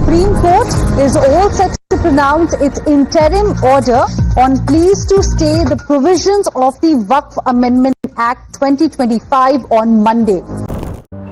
Supreme Court is all set to pronounce its interim order on pleas to stay the provisions of the Waqf Amendment Act 2025 on Monday.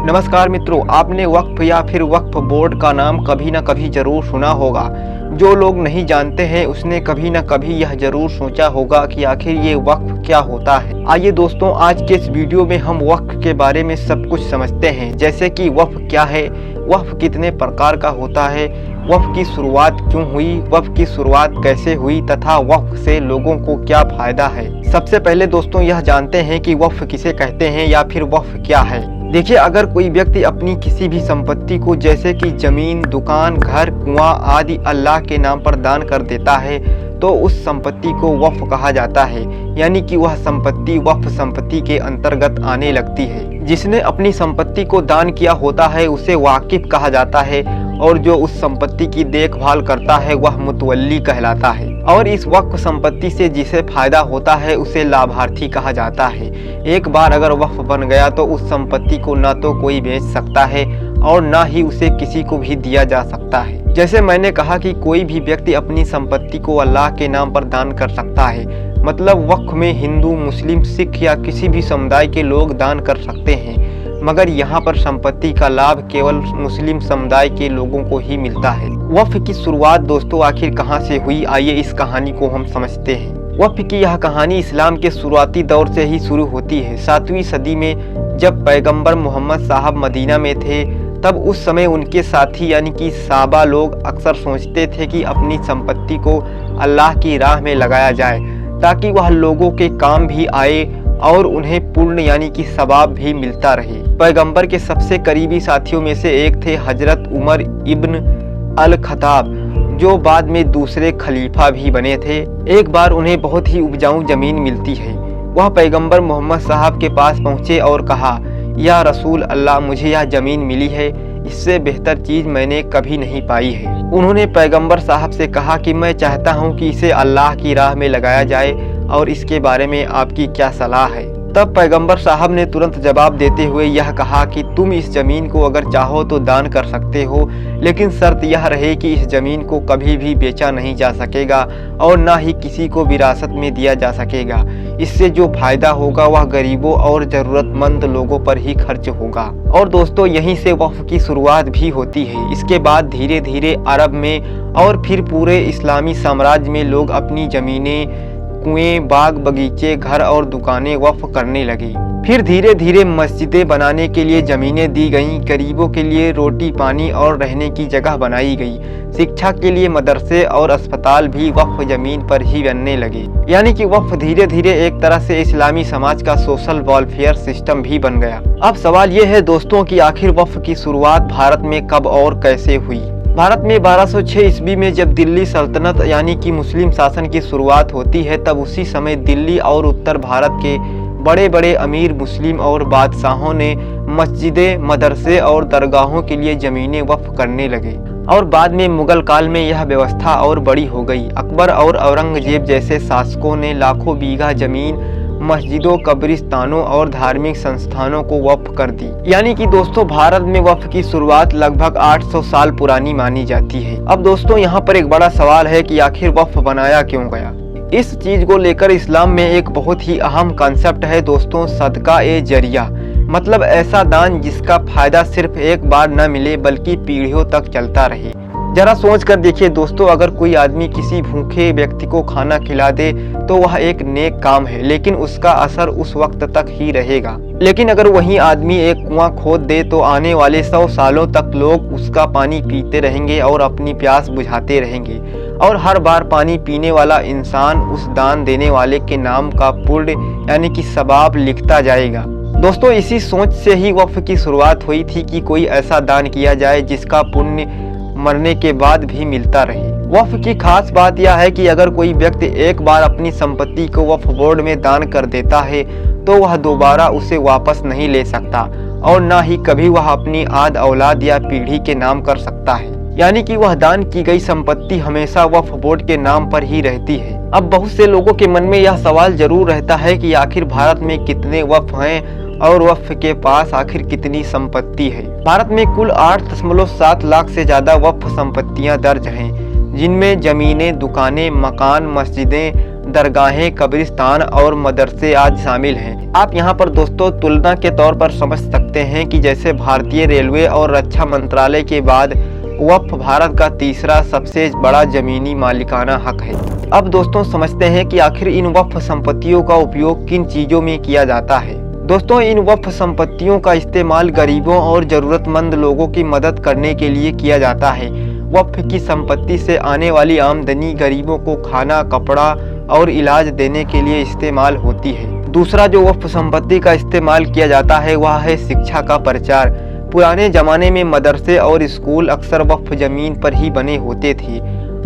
नमस्कार मित्रों, आपने वक्फ या फिर वक्फ board का नाम कभी ना कभी जरूर सुना होगा। जो लोग नहीं जानते हैं उसने कभी ना कभी यह जरूर सोचा होगा कि आखिर ये वक्फ क्या होता है। आइए दोस्तों, आज के इस वीडियो में हम वक्फ के बारे में सब कुछ समझते हैं, जैसे कि वक्फ क्या है, वक्फ कितने प्रकार का होता है, वक्फ की शुरुआत क्यों हुई, वक्फ की शुरुआत कैसे हुई तथा वक्फ से लोगों को क्या फायदा है। सबसे पहले दोस्तों यह जानते हैं कि वक्फ किसे कहते हैं या फिर वक्फ क्या है। देखिए, अगर कोई व्यक्ति अपनी किसी भी संपत्ति को जैसे कि जमीन, दुकान, घर, कुआं आदि अल्लाह के नाम पर दान कर देता है तो उस संपत्ति को वक्फ कहा जाता है, यानी कि वह संपत्ति वक्फ संपत्ति के अंतर्गत आने लगती है। जिसने अपनी संपत्ति को दान किया होता है उसे वाकिफ कहा जाता है और जो उस संपत्ति की देखभाल करता है वह मुतवल्ली कहलाता है। और इस वक्फ संपत्ति से जिसे फायदा होता है उसे लाभार्थी कहा जाता है। एक बार अगर वक्फ बन गया तो उस संपत्ति को ना तो कोई बेच सकता है और ना ही उसे किसी को भी दिया जा सकता है। जैसे मैंने कहा कि कोई भी व्यक्ति अपनी संपत्ति को अल्लाह के नाम पर दान कर सकता है, मतलब वक्फ में हिंदू, मुस्लिम, सिख या किसी भी समुदाय के लोग दान कर सकते हैं, मगर यहाँ पर संपत्ति का लाभ केवल मुस्लिम समुदाय के लोगों को ही मिलता है। वक्फ की शुरुआत दोस्तों आखिर कहाँ से हुई, आइए इस कहानी को हम समझते हैं। वक्फ की यह कहानी इस्लाम के शुरुआती दौर से ही शुरू होती है। 7वीं सदी में जब पैगंबर मोहम्मद साहब मदीना में थे तब उस समय उनके साथी यानी कि सहाबा लोग अक्सर सोचते थे कि अपनी संपत्ति को अल्लाह की राह में लगाया जाए ताकि वह लोगों के काम भी आए और उन्हें पुण्य यानी कि सवाब भी मिलता रहे। पैगंबर के सबसे करीबी साथियों में से एक थे हजरत उमर इब्न अल खत्ताब, जो बाद में दूसरे खलीफा भी बने थे। एक बार उन्हें बहुत ही उपजाऊ जमीन मिलती है। वह पैगंबर मोहम्मद साहब के पास पहुँचे और कहा, या रसूल अल्लाह, मुझे यह ज़मीन मिली है, इससे बेहतर चीज़ मैंने कभी नहीं पाई है। उन्होंने पैगंबर साहब से कहा कि मैं चाहता हूँ कि इसे अल्लाह की राह में लगाया जाए और इसके बारे में आपकी क्या सलाह है। तब पैगंबर साहब ने तुरंत जवाब देते हुए यह कहा कि तुम इस ज़मीन को अगर चाहो तो दान कर सकते हो, लेकिन शर्त यह रहे कि इस ज़मीन को कभी भी बेचा नहीं जा सकेगा और ना ही किसी को विरासत में दिया जा सकेगा। इससे जो फायदा होगा वह गरीबों और ज़रूरतमंद लोगों पर ही खर्च होगा। और दोस्तों यहीं से वक्फ की शुरुआत भी होती है। इसके बाद धीरे धीरे अरब में और फिर पूरे इस्लामी साम्राज्य में लोग अपनी ज़मीनें, कुएं, बाग बगीचे, घर और दुकानें वक्फ करने लगी। फिर धीरे धीरे मस्जिदें बनाने के लिए ज़मीनें दी गईं, गरीबों के लिए रोटी पानी और रहने की जगह बनाई गई, शिक्षा के लिए मदरसे और अस्पताल भी वक्फ ज़मीन पर ही बनने लगे। यानी कि वक्फ धीरे धीरे एक तरह से इस्लामी समाज का सोशल वेलफेयर सिस्टम भी बन गया। अब सवाल ये है दोस्तों कि आखिर वक्फ की शुरुआत भारत में कब और कैसे हुई। भारत में 1206 ईस्वी में जब दिल्ली सल्तनत यानी कि मुस्लिम शासन की शुरुआत होती है, तब उसी समय दिल्ली और उत्तर भारत के बड़े बड़े अमीर मुस्लिम और बादशाहों ने मस्जिदें, मदरसे और दरगाहों के लिए ज़मीनें वक्फ करने लगे। और बाद में मुगल काल में यह व्यवस्था और बड़ी हो गई। अकबर और औरंगजेब जैसे शासकों ने लाखों बीघा ज़मीन मस्जिदों, कब्रिस्तानों और धार्मिक संस्थानों को वक्फ कर दी। यानी कि दोस्तों भारत में वक्फ की शुरुआत लगभग 800 साल पुरानी मानी जाती है। अब दोस्तों यहाँ पर एक बड़ा सवाल है कि आखिर वक्फ बनाया क्यों गया। इस चीज को लेकर इस्लाम में एक बहुत ही अहम कॉन्सेप्ट है दोस्तों, सदका ए जरिया, मतलब ऐसा दान जिसका फायदा सिर्फ एक बार न मिले बल्कि पीढ़ियों तक चलता रहे। जरा सोच कर देखिए दोस्तों, अगर कोई आदमी किसी भूखे व्यक्ति को खाना खिला दे तो वह एक नेक काम है, लेकिन उसका असर उस वक्त तक ही रहेगा। लेकिन अगर वही आदमी एक कुआं खोद दे तो आने वाले 100 सालों तक लोग उसका पानी पीते रहेंगे और अपनी प्यास बुझाते रहेंगे और हर बार पानी पीने वाला इंसान उस दान देने वाले के नाम का पुण्य यानी कि सवाब लिखता जाएगा। दोस्तों इसी सोच से ही वक्फ की शुरुआत हुई थी कि कोई ऐसा दान किया जाए जिसका पुण्य मरने के बाद भी मिलता रहे। वक्फ की खास बात यह है कि अगर कोई व्यक्ति एक बार अपनी संपत्ति को वक्फ बोर्ड में दान कर देता है तो वह दोबारा उसे वापस नहीं ले सकता और ना ही कभी वह अपनी आद औलाद या पीढ़ी के नाम कर सकता है। यानी कि वह दान की गई संपत्ति हमेशा वक्फ बोर्ड के नाम पर ही रहती है। अब बहुत से लोगों के मन में यह सवाल जरूर रहता है कि आखिर भारत में कितने वक्फ हैं और वक्फ के पास आखिर कितनी संपत्ति है। भारत में कुल 8.7 लाख से ज्यादा वक्फ संपत्तियां दर्ज हैं, जिनमें जमीनें, दुकानें, मकान, मस्जिदें, दरगाहें, कब्रिस्तान और मदरसे आज शामिल हैं। आप यहाँ पर दोस्तों तुलना के तौर पर समझ सकते हैं कि जैसे भारतीय रेलवे और रक्षा मंत्रालय के बाद वक्फ भारत का तीसरा सबसे बड़ा जमीनी मालिकाना हक है। अब दोस्तों समझते हैं कि आखिर इन वक्फ संपत्तियों का उपयोग किन चीजों में किया जाता है। दोस्तों इन वक्फ संपत्तियों का इस्तेमाल गरीबों और जरूरतमंद लोगों की मदद करने के लिए किया जाता है। वक्फ की संपत्ति से आने वाली आमदनी गरीबों को खाना, कपड़ा और इलाज देने के लिए इस्तेमाल होती है। दूसरा जो वक्फ संपत्ति का इस्तेमाल किया जाता है वह है शिक्षा का प्रचार। पुराने जमाने में मदरसे और स्कूल अक्सर वक्फ जमीन पर ही बने होते थे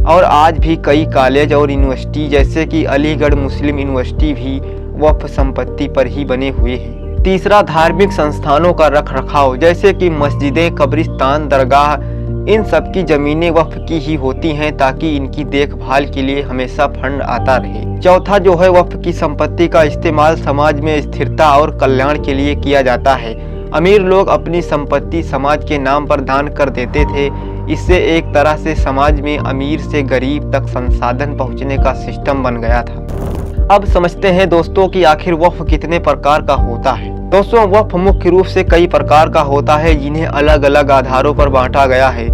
और आज भी कई कॉलेज और यूनिवर्सिटी जैसे कि अलीगढ़ मुस्लिम यूनिवर्सिटी भी वक्फ संपत्ति पर ही बने हुए हैं। तीसरा धार्मिक संस्थानों का रखरखाव, जैसे कि मस्जिदें, कब्रिस्तान, दरगाह, इन सब की जमीनें वक्फ की ही होती हैं ताकि इनकी देखभाल के लिए हमेशा फंड आता रहे। चौथा जो है वक्फ की संपत्ति का इस्तेमाल समाज में स्थिरता और कल्याण के लिए किया जाता है। अमीर लोग अपनी संपत्ति समाज के नाम पर दान कर देते थे। इससे एक तरह से समाज में अमीर से गरीब तक संसाधन पहुंचने का सिस्टम बन गया था। अब समझते हैं दोस्तों कि आखिर वक्फ कितने प्रकार का होता है। दोस्तों वक्फ मुख्य रूप से कई प्रकार का होता है, जिन्हें अलग अलग आधारों पर बांटा गया है।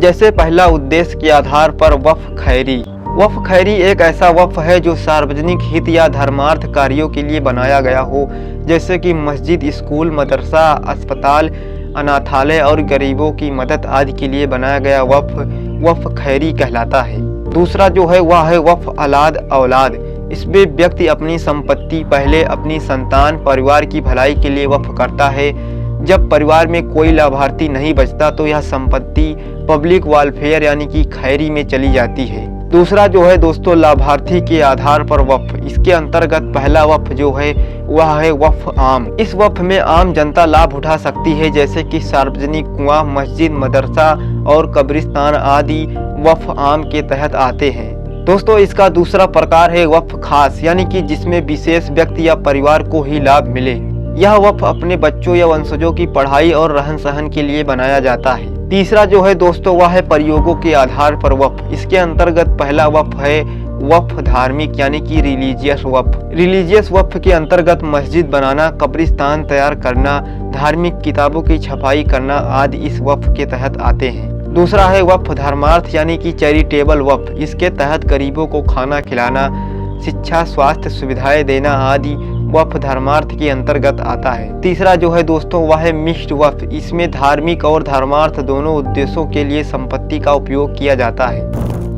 जैसे पहला उद्देश्य के आधार पर वक्फ खैरी। वक्फ खैरी एक ऐसा वक्फ है जो सार्वजनिक हित या धर्मार्थ कार्यों के लिए बनाया गया हो, जैसे कि मस्जिद, स्कूल, मदरसा, अस्पताल, अनाथालय और गरीबों की मदद आदि के लिए बनाया गया वक्फ खैरी कहलाता है। दूसरा जो है वह है वक्फ औलाद। इसमें व्यक्ति अपनी संपत्ति पहले अपनी संतान, परिवार की भलाई के लिए वक्फ करता है। जब परिवार में कोई लाभार्थी नहीं बचता तो यह संपत्ति पब्लिक वेलफेयर यानी कि खैरी में चली जाती है। दूसरा जो है दोस्तों लाभार्थी के आधार पर वक्फ। इसके अंतर्गत पहला वक्फ जो है वह है वक्फ आम। इस वक्फ में आम जनता लाभ उठा सकती है, जैसे कि सार्वजनिक कुआं, मस्जिद, मदरसा और कब्रिस्तान आदि वक्फ आम के तहत आते हैं। दोस्तों इसका दूसरा प्रकार है वक्फ खास, यानी कि जिसमें विशेष व्यक्ति या परिवार को ही लाभ मिले। यह वक्फ अपने बच्चों या वंशजों की पढ़ाई और रहन सहन के लिए बनाया जाता है। तीसरा जो है दोस्तों वह है प्रयोगों के आधार पर वक्फ। इसके अंतर्गत पहला वक्फ है वक्फ धार्मिक यानी कि रिलीजियस वक्फ। रिलीजियस वक्फ के अंतर्गत मस्जिद बनाना, कब्रिस्तान तैयार करना, धार्मिक किताबों की छपाई करना आदि इस वक्फ के तहत आते हैं। दूसरा है वक्फ धर्मार्थ यानी कि चैरिटेबल वक्फ। इसके तहत गरीबों को खाना खिलाना, शिक्षा, स्वास्थ्य सुविधाएं देना आदि वक्फ धर्मार्थ के अंतर्गत आता है। तीसरा जो है दोस्तों वह है मिक्स्ड वक्फ। इसमें धार्मिक और धर्मार्थ दोनों उद्देश्यों के लिए संपत्ति का उपयोग किया जाता है।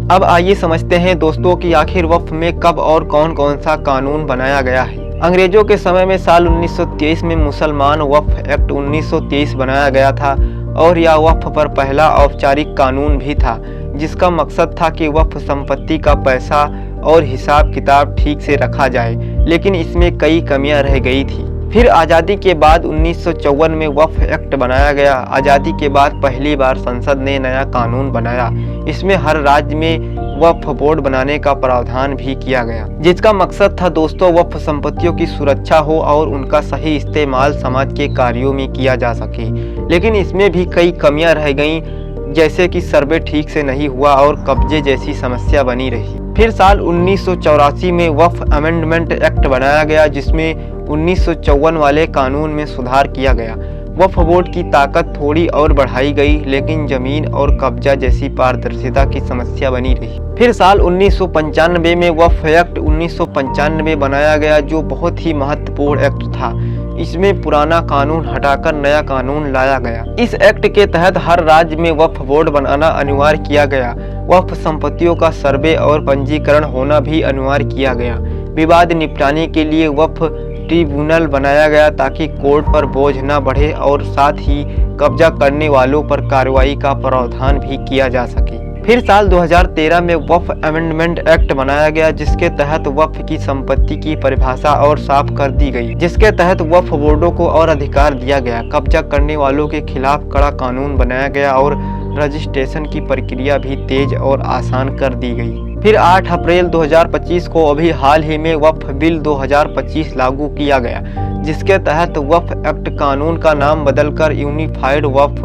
अब आइए समझते हैं दोस्तों कि आखिर वक्फ में कब और कौन कौन सा कानून बनाया गया है। अंग्रेजों के समय में साल 1923 में मुसलमान वक्फ एक्ट 1923 बनाया गया था और यह वक्फ पर पहला औपचारिक कानून भी था, जिसका मकसद था कि वक्फ संपत्ति का पैसा और हिसाब किताब ठीक से रखा जाए, लेकिन इसमें कई कमियां रह गई थी। फिर आज़ादी के बाद 1954 में वक्फ एक्ट बनाया गया। आज़ादी के बाद पहली बार संसद ने नया कानून बनाया। इसमें हर राज्य में वक्फ बोर्ड बनाने का प्रावधान भी किया गया, जिसका मकसद था दोस्तों वक्फ संपत्तियों की सुरक्षा हो और उनका सही इस्तेमाल समाज के कार्यों में किया जा सके। लेकिन इसमें भी कई कमियां रह गईं, जैसे कि सर्वे ठीक से नहीं हुआ और कब्जे जैसी समस्या बनी रही। फिर साल 1984 में वक्फ अमेंडमेंट एक्ट बनाया गया, जिसमें 1954 वाले कानून में सुधार किया गया। वक्फ बोर्ड की ताकत थोड़ी और बढ़ाई गई, लेकिन जमीन और कब्जा जैसी पारदर्शिता की समस्या बनी रही। फिर साल 1995 में वक्फ एक्ट 1995 बनाया गया, जो बहुत ही महत्वपूर्ण एक्ट था। इसमें पुराना कानून हटाकर नया कानून लाया गया। इस एक्ट के तहत हर राज्य में वक्फ बोर्ड बनाना अनिवार्य किया गया। वक्फ संपत्तियों का सर्वे और पंजीकरण होना भी अनिवार्य किया गया। विवाद निपटाने के लिए वक्फ ट्रिब्यूनल बनाया गया ताकि कोर्ट पर बोझ न बढ़े और साथ ही कब्जा करने वालों पर कार्रवाई का प्रावधान भी किया जा सके। फिर साल 2013 में वक्फ अमेंडमेंट एक्ट बनाया गया, जिसके तहत वक्फ की संपत्ति की परिभाषा और साफ कर दी गई, जिसके तहत वक्फ बोर्डों को और अधिकार दिया गया। कब्जा करने वालों के खिलाफ कड़ा कानून बनाया गया और रजिस्ट्रेशन की प्रक्रिया भी तेज और आसान कर दी गई। फिर 8 अप्रैल 2025 को अभी हाल ही में वक्फ बिल 2025 लागू किया गया, जिसके तहत वक्फ एक्ट कानून का नाम बदलकर unified Waqf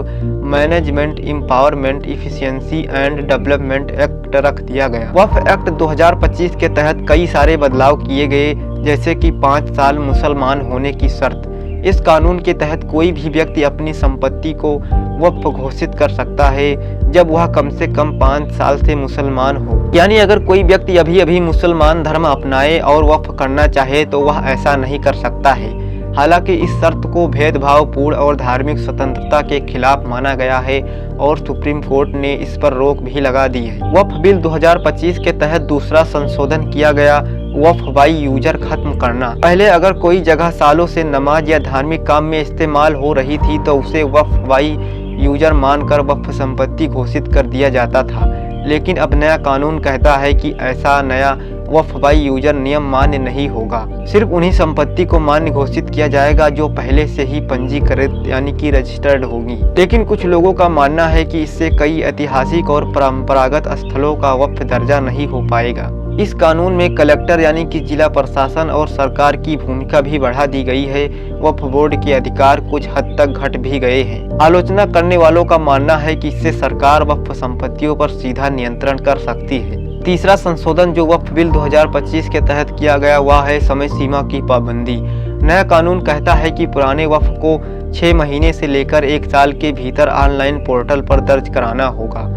management empowerment efficiency and development act रख दिया गया। वक्फ एक्ट 2025 के तहत कई सारे बदलाव किए गए, जैसे कि 5 साल मुसलमान होने की शर्त। इस कानून के तहत कोई भी व्यक्ति अपनी संपत्ति को वक्फ घोषित कर सकता है जब वह कम से कम 5 साल से मुसलमान हो। यानी अगर कोई व्यक्ति अभी मुसलमान धर्म अपनाए और वक्फ करना चाहे तो वह ऐसा नहीं कर सकता है। हालांकि इस शर्त को भेदभावपूर्ण और धार्मिक स्वतंत्रता के खिलाफ माना गया है और सुप्रीम कोर्ट ने इस पर रोक भी लगा दी है। वक्फ बिल 2025 के तहत दूसरा संशोधन किया गया, वक्फ बाई यूजर खत्म करना। पहले अगर कोई जगह सालों से नमाज या धार्मिक काम में इस्तेमाल हो रही थी तो उसे वक्फ बाई यूजर मानकर वक्फ संपत्ति घोषित कर दिया जाता था, लेकिन अब नया कानून कहता है कि ऐसा नया वक्फ बाई यूजर नियम मान्य नहीं होगा। सिर्फ उन्हीं संपत्ति को मान्य घोषित किया जाएगा जो पहले से ही पंजीकृत यानी कि रजिस्टर्ड होगी। लेकिन कुछ लोगों का मानना है कि इससे कई ऐतिहासिक और परंपरागत स्थलों का वक्फ दर्जा नहीं हो पाएगा। इस कानून में कलेक्टर यानी कि जिला प्रशासन और सरकार की भूमिका भी बढ़ा दी गई है। वक्फ बोर्ड के अधिकार कुछ हद तक घट भी गए हैं। आलोचना करने वालों का मानना है कि इससे सरकार वक्फ संपत्तियों पर सीधा नियंत्रण कर सकती है। तीसरा संशोधन जो वक्फ बिल 2025 के तहत किया गया वह है समय सीमा की पाबंदी। नया कानून कहता है कि पुराने वक्फ को 6 महीने से लेकर 1 साल के भीतर ऑनलाइन पोर्टल पर दर्ज कराना होगा।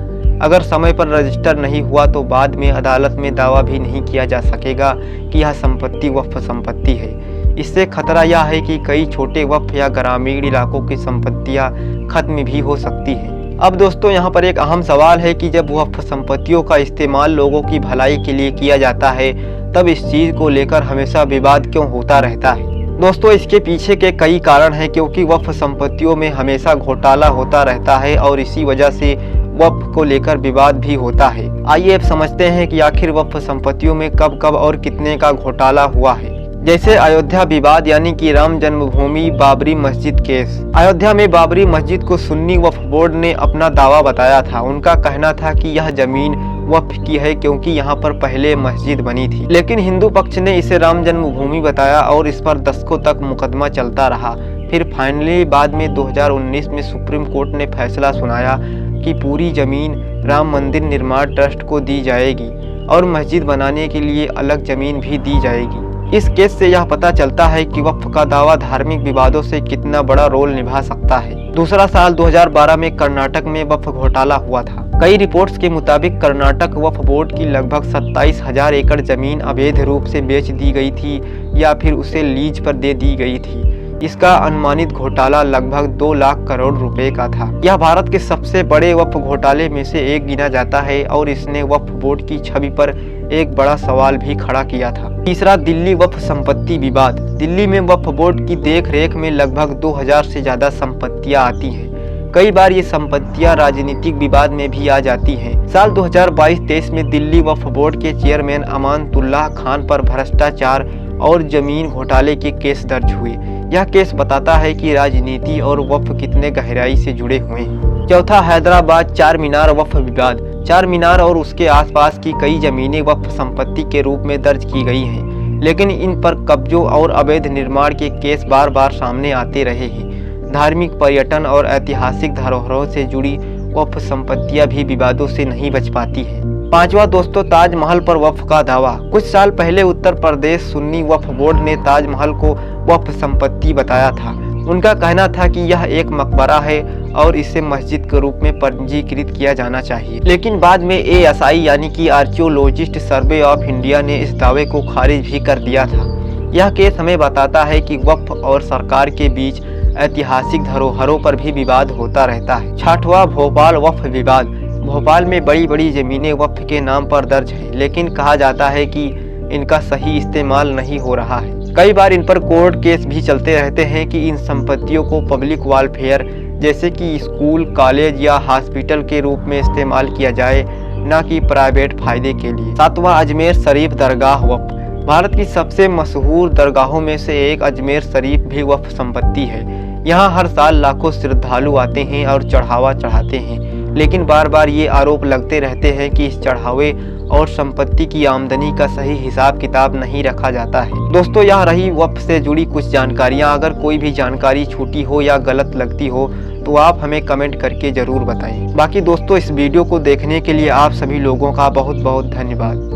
अगर समय पर रजिस्टर नहीं हुआ तो बाद में अदालत में दावा भी नहीं किया जा सकेगा कि यह संपत्ति वक्फ संपत्ति है। इससे खतरा यह है कि कई छोटे वक्फ या ग्रामीण इलाकों की संपत्तियां खत्म भी हो सकती हैं। अब दोस्तों यहाँ पर एक अहम सवाल है कि जब वक्फ संपत्तियों का इस्तेमाल लोगों की भलाई के लिए किया जाता है तब इस चीज़ को लेकर हमेशा विवाद क्यों होता रहता है। दोस्तों इसके पीछे के कई कारण हैं, क्योंकि वक्फ संपत्तियों में हमेशा घोटाला होता रहता है और इसी वजह से वक्फ को लेकर विवाद भी होता है। आइए अब समझते हैं कि आखिर वक्फ संपत्तियों में कब कब और कितने का घोटाला हुआ है। जैसे अयोध्या विवाद यानी कि राम जन्मभूमि बाबरी मस्जिद केस। अयोध्या में बाबरी मस्जिद को सुन्नी वक्फ बोर्ड ने अपना दावा बताया था। उनका कहना था कि यह जमीन वक्फ की है क्योंकि यहाँ पर पहले मस्जिद बनी थी, लेकिन हिंदू पक्ष ने इसे राम जन्मभूमि बताया और इस पर दशकों तक मुकदमा चलता रहा। फिर फाइनली बाद में 2019 में सुप्रीम कोर्ट ने फैसला सुनाया कि पूरी जमीन राम मंदिर निर्माण ट्रस्ट को दी जाएगी और मस्जिद बनाने के लिए अलग जमीन भी दी जाएगी। इस केस से यह पता चलता है कि वक्फ का दावा धार्मिक विवादों से कितना बड़ा रोल निभा सकता है। दूसरा साल 2012 में कर्नाटक में वक्फ घोटाला हुआ था। कई रिपोर्ट्स के मुताबिक कर्नाटक वक्फ बोर्ड की लगभग 27,000 एकड़ जमीन अवैध रूप से बेच दी गई थी या फिर उसे लीज पर दे दी गई थी। इसका अनुमानित घोटाला लगभग 2 लाख करोड़ रुपए का था। यह भारत के सबसे बड़े वक्फ घोटाले में से एक गिना जाता है और इसने वक्फ बोर्ड की छवि पर एक बड़ा सवाल भी खड़ा किया था। तीसरा, दिल्ली वक्फ संपत्ति विवाद। दिल्ली में वक्फ बोर्ड की देखरेख में लगभग 2000 से ज्यादा संपत्तियां आती हैं। कई बार ये संपत्तियां राजनीतिक विवाद में भी आ जाती हैं। साल 2022-23 में दिल्ली वक्फ बोर्ड के चेयरमैन अमानतुल्लाह खान पर भ्रष्टाचार और जमीन घोटाले के केस दर्ज हुए। यह केस बताता है कि राजनीति और वक्फ कितने गहराई से जुड़े हुए हैं। चौथा, हैदराबाद चार मीनार वक्फ विवाद। चार मीनार और उसके आसपास की कई जमीनें वक्फ संपत्ति के रूप में दर्ज की गई हैं, लेकिन इन पर कब्जों और अवैध निर्माण के केस बार बार सामने आते रहे हैं। धार्मिक, पर्यटन और ऐतिहासिक धरोहरों से जुड़ी वक्फ संपत्तियां भी विवादों से नहीं बच पाती हैं। पांचवा दोस्तों, ताजमहल पर वक्फ का दावा। कुछ साल पहले उत्तर प्रदेश सुन्नी वक्फ बोर्ड ने ताजमहल को वक्फ संपत्ति बताया था। उनका कहना था कि यह एक मकबरा है और इसे मस्जिद के रूप में पंजीकृत किया जाना चाहिए। लेकिन बाद में ASI यानी कि आर्कियोलॉजिस्ट सर्वे ऑफ इंडिया ने इस दावे को खारिज भी कर दिया था। यह केस हमें बताता है कि वक्फ और सरकार के बीच ऐतिहासिक धरोहरों पर भी विवाद होता रहता है। छठवां, भोपाल वक्फ विवाद। भोपाल में बड़ी बड़ी जमीनें वक्फ के नाम पर दर्ज हैं, लेकिन कहा जाता है कि इनका सही इस्तेमाल नहीं हो रहा है। कई बार इन पर कोर्ट केस भी चलते रहते हैं कि इन संपत्तियों को पब्लिक वेलफेयर जैसे कि स्कूल, कॉलेज या हॉस्पिटल के रूप में इस्तेमाल किया जाए, न कि प्राइवेट फायदे के लिए। सातवां, अजमेर शरीफ दरगाह वक्फ। भारत की सबसे मशहूर दरगाहों में से एक अजमेर शरीफ भी वक्फ संपत्ति है। यहाँ हर साल लाखों श्रद्धालु आते हैं और चढ़ावा चढ़ाते हैं। लेकिन बार बार ये आरोप लगते रहते हैं कि इस चढ़ावे और संपत्ति की आमदनी का सही हिसाब किताब नहीं रखा जाता है। दोस्तों, यह रही वक्फ से जुड़ी कुछ जानकारियां। अगर कोई भी जानकारी छूटी हो या गलत लगती हो तो आप हमें कमेंट करके जरूर बताएं। बाकी दोस्तों, इस वीडियो को देखने के लिए आप सभी लोगों का बहुत बहुत धन्यवाद।